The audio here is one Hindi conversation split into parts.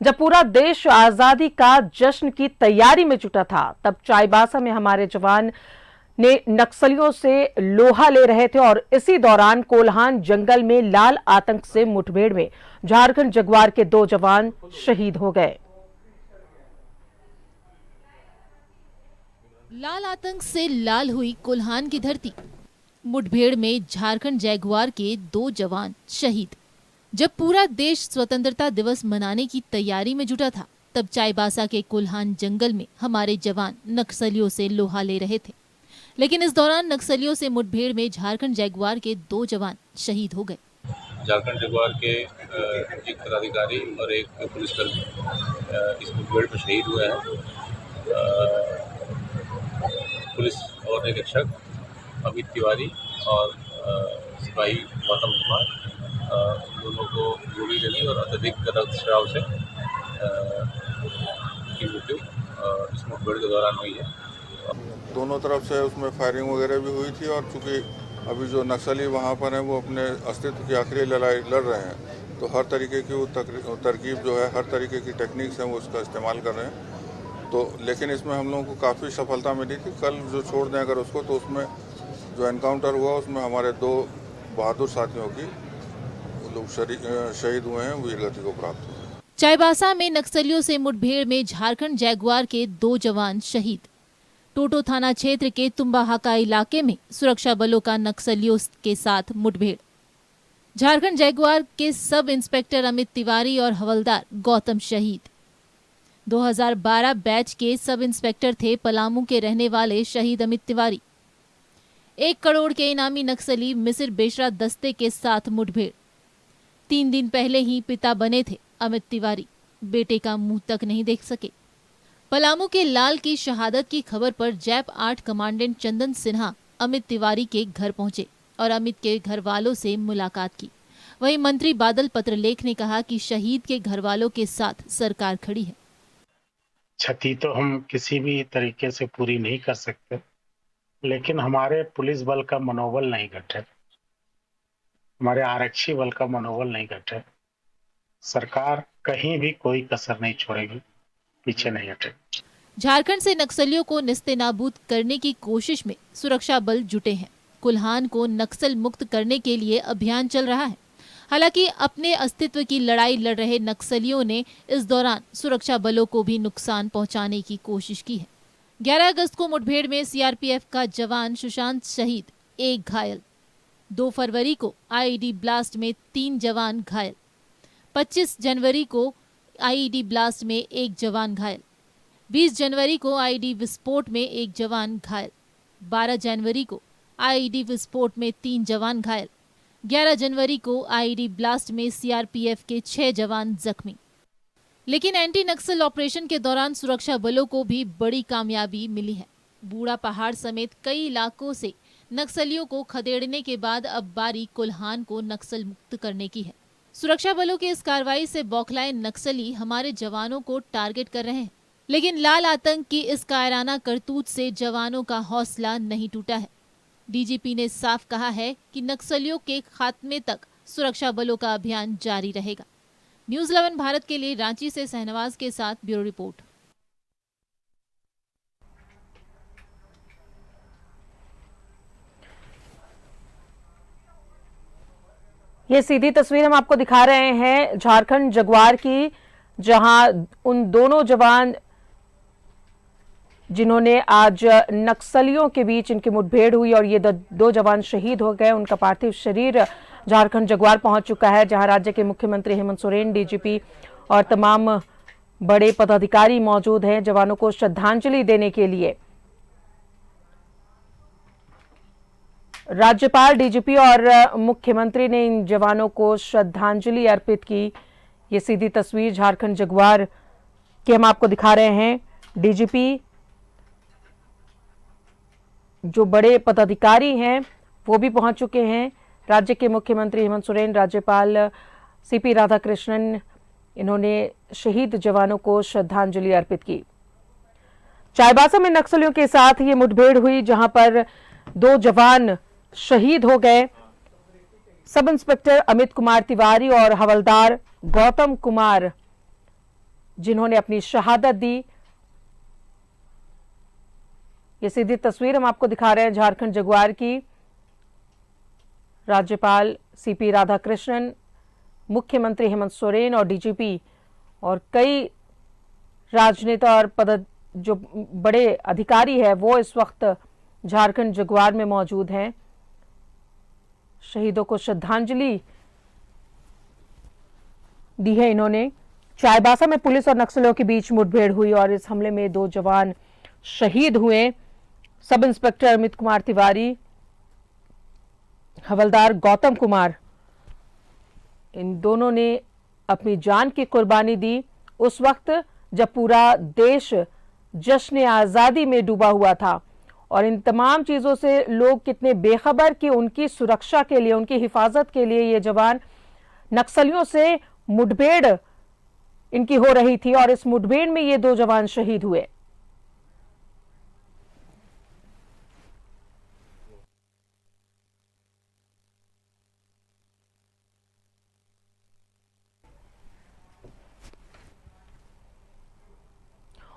जब पूरा देश आजादी का जश्न की तैयारी में जुटा था, तब चाईबासा में हमारे जवान ने नक्सलियों से लोहा ले रहे थे और इसी दौरान कोल्हान जंगल में लाल आतंक से मुठभेड़ में झारखंड जगुआर के 2 जवान शहीद हो गए। लाल आतंक से लाल हुई कोल्हान की धरती। मुठभेड़ में झारखंड जगुआर के 2 जवान शहीद। जब पूरा देश स्वतंत्रता दिवस मनाने की तैयारी में जुटा था, तब चाईबासा के कोल्हान जंगल में हमारे जवान नक्सलियों से लोहा ले रहे थे। लेकिन इस दौरान नक्सलियों से मुठभेड़ में झारखंड जगुआर के 2 जवान शहीद हो गए। झारखंड जगुआर के एक पदाधिकारी और एक पुलिसकर्मी इस मुठभेड़ में शहीद हुए हैं। पुलिस और निरीक्षक अमित तिवारी और सिपाही गौतम कुमार, दोनों को गोली लगी और अत्यधिक रक्तस्राव से की मृत्यु इस मुठभेड़ के दौरान हुई है। दोनों तरफ से उसमें फायरिंग वगैरह भी हुई थी और चूंकि अभी जो नक्सली वहाँ पर हैं वो अपने अस्तित्व की आखिरी लड़ाई लड़ रहे हैं, तो हर तरीके की वो तरकीब जो है, हर तरीके की टेक्निक्स हैं वो उसका इस्तेमाल कर रहे हैं। तो लेकिन इसमें हम लोगों को काफ़ी सफलता मिली थी। कल जो छोड़ दें अगर उसको, तो उसमें जो एनकाउंटर हुआ उसमें हमारे 2 बहादुर साथियों की लोग शहीद हुए हैं, वीरगति को प्राप्त हुए। चाईबासा में नक्सलियों से मुठभेड़ में झारखंड जगुआर के 2 जवान शहीद। टोटो थाना क्षेत्र के तुम्बाहाका इलाके में सुरक्षा बलों का नक्सलियों के साथ मुठभेड़। झारखंड जगुआर के सब इंस्पेक्टर अमित तिवारी और हवलदार गौतम शहीद। 2012 बैच के सब इंस्पेक्टर थे पलामू के रहने वाले शहीद अमित तिवारी। 1 करोड़ के इनामी नक्सली मिसिर बेशरा दस्ते के साथ मुठभेड़। 3 दिन पहले ही पिता बने थे अमित तिवारी, बेटे का मुंह तक नहीं देख सके। पलामू के लाल की शहादत की खबर पर जैप 8 कमांडेंट चंदन सिन्हा अमित तिवारी के घर पहुंचे और अमित के घर वालों से मुलाकात की। वहीं मंत्री बादल पत्रलेख ने कहा कि शहीद के घर वालों के साथ सरकार खड़ी है। क्षति तो हम किसी भी तरीके से पूरी नहीं कर सकते, लेकिन हमारे पुलिस बल का मनोबल नहीं घटे, हमारे आरक्षी बल का मनोबल नहीं घटे। सरकार कहीं भी कोई कसर नहीं छोड़ेगी, पीछे नहीं हटेगी। झारखंड से नक्सलियों को निस्तेनाबूद करने की कोशिश में सुरक्षा बल जुटे हैं। कोल्हान को नक्सल मुक्त करने के लिए अभियान चल रहा है। हालांकि अपने अस्तित्व की लड़ाई लड़ रहे नक्सलियों ने इस दौरान सुरक्षा बलों को भी नुकसान पहुंचाने की कोशिश की है। 11 अगस्त को मुठभेड़ में सीआरपीएफ का जवान सुशांत शहीद, 1 घायल। 2 फरवरी को आईईडी ब्लास्ट में 3 जवान घायल। 25 जनवरी को आईईडी ब्लास्ट में 1 जवान घायल। 20 जनवरी को आईईडी विस्फोट में 1 जवान घायल। 12 जनवरी को आईईडी विस्फोट में 3 जवान घायल। 11 जनवरी को आईईडी ब्लास्ट में सीआरपीएफ के 6 जवान जख्मी। लेकिन एंटी नक्सल ऑपरेशन के दौरान सुरक्षा बलों को भी बड़ी कामयाबी मिली है। बूढ़ा पहाड़ समेत कई इलाकों से नक्सलियों को खदेड़ने के बाद अब बारी कोल्हान को नक्सल मुक्त करने की है। सुरक्षा बलों की इस कार्रवाई से बौखलाए नक्सली हमारे जवानों को टारगेट कर रहे हैं, लेकिन लाल आतंक की इस कायराना करतूत से जवानों का हौसला नहीं टूटा है। डीजीपी ने साफ कहा है कि नक्सलियों के खात्मे तक सुरक्षा बलों का अभियान जारी रहेगा। न्यूज़ 11 भारत के लिए रांची से सहनवाज के साथ ब्यूरो रिपोर्ट। ये सीधी तस्वीर हम आपको दिखा रहे हैं झारखंड जगुआर की, जहां उन दोनों जवान जिन्होंने आज नक्सलियों के बीच इनकी मुठभेड़ हुई और ये 2 जवान शहीद हो गए, उनका पार्थिव शरीर झारखंड जगुआर पहुंच चुका है, जहां राज्य के मुख्यमंत्री हेमंत सोरेन, डीजीपी और तमाम बड़े पदाधिकारी मौजूद हैं जवानों को श्रद्धांजलि देने के लिए। राज्यपाल, डीजीपी और मुख्यमंत्री ने इन जवानों को श्रद्धांजलि अर्पित की। ये सीधी तस्वीर झारखंड जगुआर की हम आपको दिखा रहे हैं। डीजीपी, जो बड़े पदाधिकारी हैं वो भी पहुंच चुके हैं। राज्य के मुख्यमंत्री हेमंत सोरेन, राज्यपाल सीपी राधाकृष्णन, इन्होंने शहीद जवानों को श्रद्धांजलि अर्पित की। चाईबासा में नक्सलियों के साथ ये मुठभेड़ हुई, जहां पर 2 जवान शहीद हो गए। सब इंस्पेक्टर अमित कुमार तिवारी और हवलदार गौतम कुमार जिन्होंने अपनी शहादत दी। ये सीधी तस्वीर हम आपको दिखा रहे हैं झारखंड जगुआर की। राज्यपाल सीपी राधाकृष्णन, मुख्यमंत्री हेमंत सोरेन और डीजीपी और कई राजनेता और जो बड़े अधिकारी है वो इस वक्त झारखंड जगुआर में मौजूद हैं। शहीदों को श्रद्धांजलि दी है इन्होंने। चाईबासा में पुलिस और नक्सलियों के बीच मुठभेड़ हुई और इस हमले में 2 जवान शहीद हुए। सब इंस्पेक्टर अमित कुमार तिवारी, हवलदार गौतम कुमार, इन दोनों ने अपनी जान की कुर्बानी दी उस वक्त जब पूरा देश जश्न आजादी में डूबा हुआ था। और इन तमाम चीजों से लोग कितने बेखबर कि उनकी सुरक्षा के लिए, उनकी हिफाजत के लिए ये जवान नक्सलियों से मुठभेड़ इनकी हो रही थी और इस मुठभेड़ में ये 2 जवान शहीद हुए।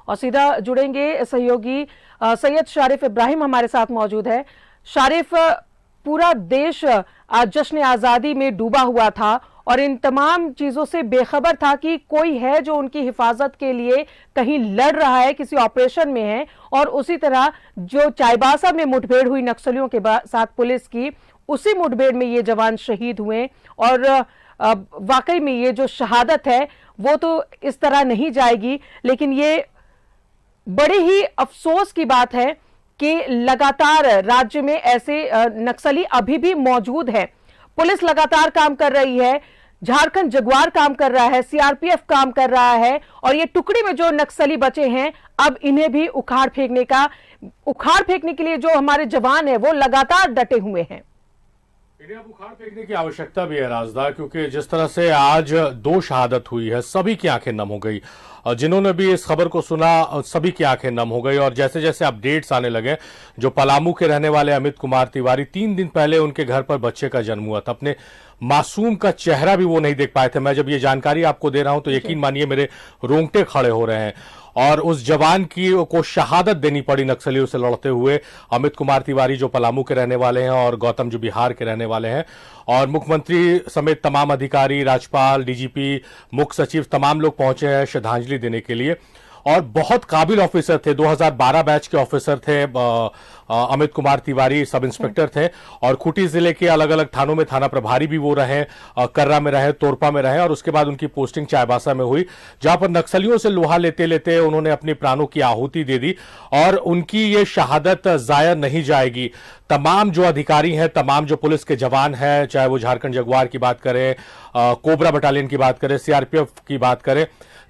और सीधा जुड़ेंगे सहयोगी सैयद शारिफ इब्राहिम हमारे साथ मौजूद है। शारिफ, पूरा देश आज जश्न आजादी में डूबा हुआ था और इन तमाम चीजों से बेखबर था कि कोई है जो उनकी हिफाजत के लिए कहीं लड़ रहा है, किसी ऑपरेशन में है। और उसी तरह जो चाईबासा में मुठभेड़ हुई नक्सलियों के साथ पुलिस की, उसी मुठभेड़ में ये जवान शहीद हुए। और वाकई में ये जो शहादत है वो तो इस तरह नहीं जाएगी, लेकिन ये बड़े ही अफसोस की बात है कि लगातार राज्य में ऐसे नक्सली अभी भी मौजूद हैं। पुलिस लगातार काम कर रही है, झारखंड जगुआर काम कर रहा है, सीआरपीएफ काम कर रहा है और ये टुकड़ी में जो नक्सली बचे हैं अब इन्हें भी उखाड़ फेंकने के लिए जो हमारे जवान हैं वो लगातार डटे हुए हैं। इन्हें अब उखाड़ फेंकने की आवश्यकता भी है राजदा, क्योंकि जिस तरह से आज 2 शहादत हुई है, सभी की आंखें नम हो गई। जिन्होंने भी इस खबर को सुना सभी की आंखें नम हो गई। और जैसे जैसे अपडेट्स आने लगे, जो पलामू के रहने वाले अमित कुमार तिवारी, 3 दिन पहले उनके घर पर बच्चे का जन्म हुआ था, अपने मासूम का चेहरा भी वो नहीं देख पाए थे। मैं जब ये जानकारी आपको दे रहा हूं तो यकीन मानिए मेरे रोंगटे खड़े हो रहे हैं। और उस जवान को शहादत देनी पड़ी नक्सलियों से लड़ते हुए। अमित कुमार तिवारी जो पलामू के रहने वाले हैं और गौतम जो बिहार के रहने वाले हैं। और मुख्यमंत्री समेत तमाम अधिकारी, राज्यपाल, डीजीपी, मुख्य सचिव, तमाम लोग पहुंचे हैं श्रद्धांजलि देने के लिए। और बहुत काबिल ऑफिसर थे, 2012 बैच के ऑफिसर थे। अमित कुमार तिवारी सब इंस्पेक्टर थे और खूंटी जिले के अलग अलग थानों में थाना प्रभारी भी वो रहे, कर्रा में रहे, तोरपा में रहे। और उसके बाद उनकी पोस्टिंग चाईबासा में हुई, जहां पर नक्सलियों से लोहा लेते लेते उन्होंने अपने प्राणों की आहुति दे दी। और उनकी ये शहादत जाया नहीं जाएगी। तमाम जो अधिकारी हैं, तमाम जो पुलिस के जवान हैं, चाहे वो झारखंड जगुआर की बात करें, कोबरा बटालियन की बात करें, सीआरपीएफ की बात करें,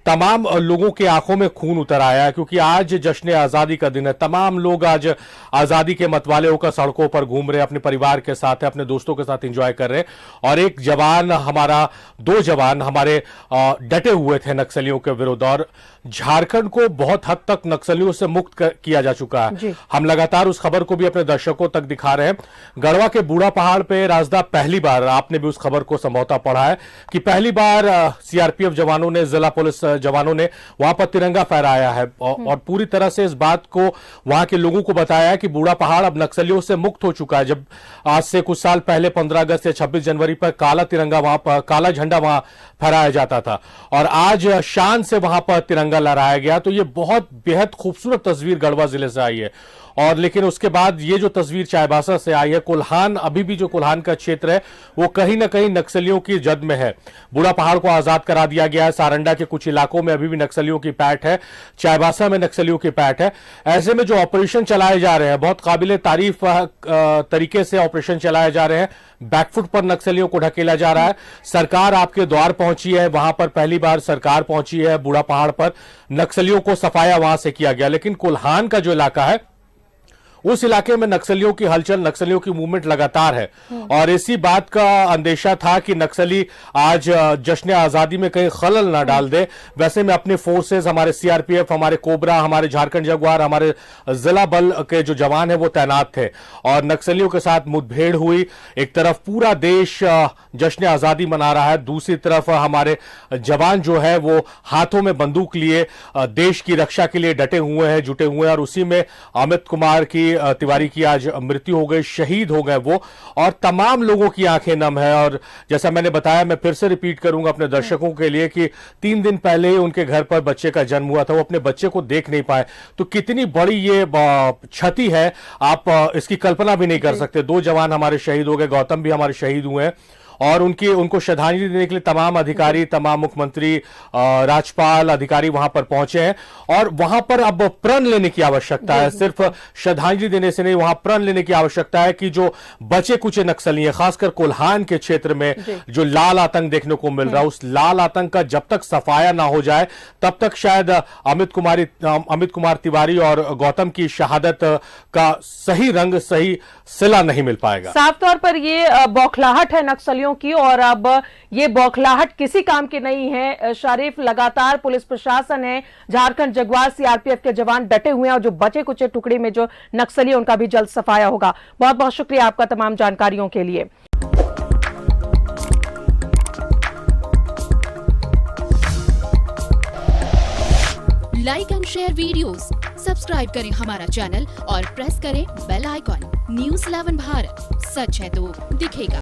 तमाम लोगों के आंखों में खून उतर आया है। क्योंकि आज जश्न आजादी का दिन है। तमाम लोग आज आजादी के मतवाले होकर सड़कों पर घूम रहे, अपने परिवार के साथ है, अपने दोस्तों के साथ एंजॉय कर रहे। और एक जवान हमारा, 2 जवान हमारे डटे हुए थे नक्सलियों के विरुद्ध। और झारखंड को बहुत हद तक नक्सलियों से मुक्त किया जा चुका है। हम लगातार उस खबर को भी अपने दर्शकों तक दिखा रहे हैं। गढ़वा के बूढ़ा पहाड़ पे राजदा पहली बार, आपने भी उस खबर को संभवतः पढ़ा है कि पहली बार सीआरपीएफ जवानों ने, जिला पुलिस जवानों ने वहां पर तिरंगा फहराया है। और पूरी तरह से इस बात को वहां के लोगों को बताया है कि बूढ़ा पहाड़ अब नक्सलियों से मुक्त हो चुका है। जब आज से कुछ साल पहले 15 अगस्त या 26 जनवरी पर काला तिरंगा वहां पर, काला झंडा वहां फहराया जाता था और आज शान से वहां पर तिरंगा लहराया गया। तो ये बहुत बेहद खूबसूरत तस्वीर गढ़वा जिले से आई है। और लेकिन उसके बाद ये जो तस्वीर चाईबासा से आई है, कोल्हान, अभी भी जो कोल्हान का क्षेत्र है वो कहीं ना कहीं नक्सलियों की जद में है। बूढ़ा पहाड़ को आजाद करा दिया गया है। सारंडा के कुछ इलाकों में अभी भी नक्सलियों की पैठ है, चाईबासा में नक्सलियों की पैठ है। ऐसे में जो ऑपरेशन चलाए जा रहे हैं, बहुत काबिले तारीफ तरीके से ऑपरेशन चलाए जा रहे हैं। बैकफुट पर नक्सलियों को ढकेला जा रहा है। सरकार आपके द्वार पहुंची है, वहां पर पहली बार सरकार पहुंची है। बूढ़ा पहाड़ पर नक्सलियों को सफाया वहां से किया गया। लेकिन कोल्हान का जो इलाका है उस इलाके में नक्सलियों की हलचल, नक्सलियों की मूवमेंट लगातार है और इसी बात का अंदेशा था कि नक्सली आज जश्न आजादी में कहीं खलल ना डाल दे। वैसे में अपने फोर्सेस, हमारे सीआरपीएफ, हमारे कोबरा, हमारे झारखंड जगुआर, हमारे जिला बल के जो जवान है वो तैनात थे और नक्सलियों के साथ मुठभेड़ हुई। एक तरफ पूरा देश जश्न आजादी मना रहा है, दूसरी तरफ हमारे जवान जो है वो हाथों में बंदूक लिए देश की रक्षा के लिए डटे हुए हैं, जुटे हुए हैं और उसी में अमित कुमार की तिवारी की आज मृत्यु हो गई, शहीद हो गए वो और तमाम लोगों की आंखें नम है। और जैसा मैंने बताया, मैं फिर से रिपीट करूंगा अपने दर्शकों के लिए कि 3 दिन पहले ही उनके घर पर बच्चे का जन्म हुआ था, वो अपने बच्चे को देख नहीं पाए। तो कितनी बड़ी ये क्षति है, आप इसकी कल्पना भी नहीं कर सकते। 2 जवान हमारे शहीद हो गए, गौतम भी हमारे शहीद हुए हैं और उनको श्रद्धांजलि देने के लिए तमाम अधिकारी, तमाम मुख्यमंत्री, राज्यपाल अधिकारी वहां पर पहुंचे हैं और वहां पर अब प्रण लेने की आवश्यकता है। सिर्फ श्रद्धांजलि देने से नहीं, वहां प्रण लेने की आवश्यकता है कि जो बचे कुचे नक्सली हैं, खासकर कोल्हान के क्षेत्र में जो लाल आतंक देखने को मिल रहा है, उस लाल आतंक का जब तक सफाया ना हो जाए तब तक शायद अमित कुमार तिवारी और गौतम की शहादत का सही रंग, सही सिला नहीं मिल पाएगा। साफ तौर पर ये बौखलाहट है नक्सलियों की और अब ये बौखलाहट किसी काम की नहीं है। शरीफ, लगातार पुलिस प्रशासन है, झारखंड जगुआर, सीआरपीएफ के जवान डटे हुए हैं और जो बचे कुचे टुकड़ी में जो नक्सली है उनका भी जल्द सफाया होगा। बहुत बहुत शुक्रिया आपका तमाम जानकारियों के लिए। Like and share videos, subscribe करें हमारा चैनल और प्रेस करें बेल आइकॉन। न्यूज़ 11 भारत, सच है तो दिखेगा।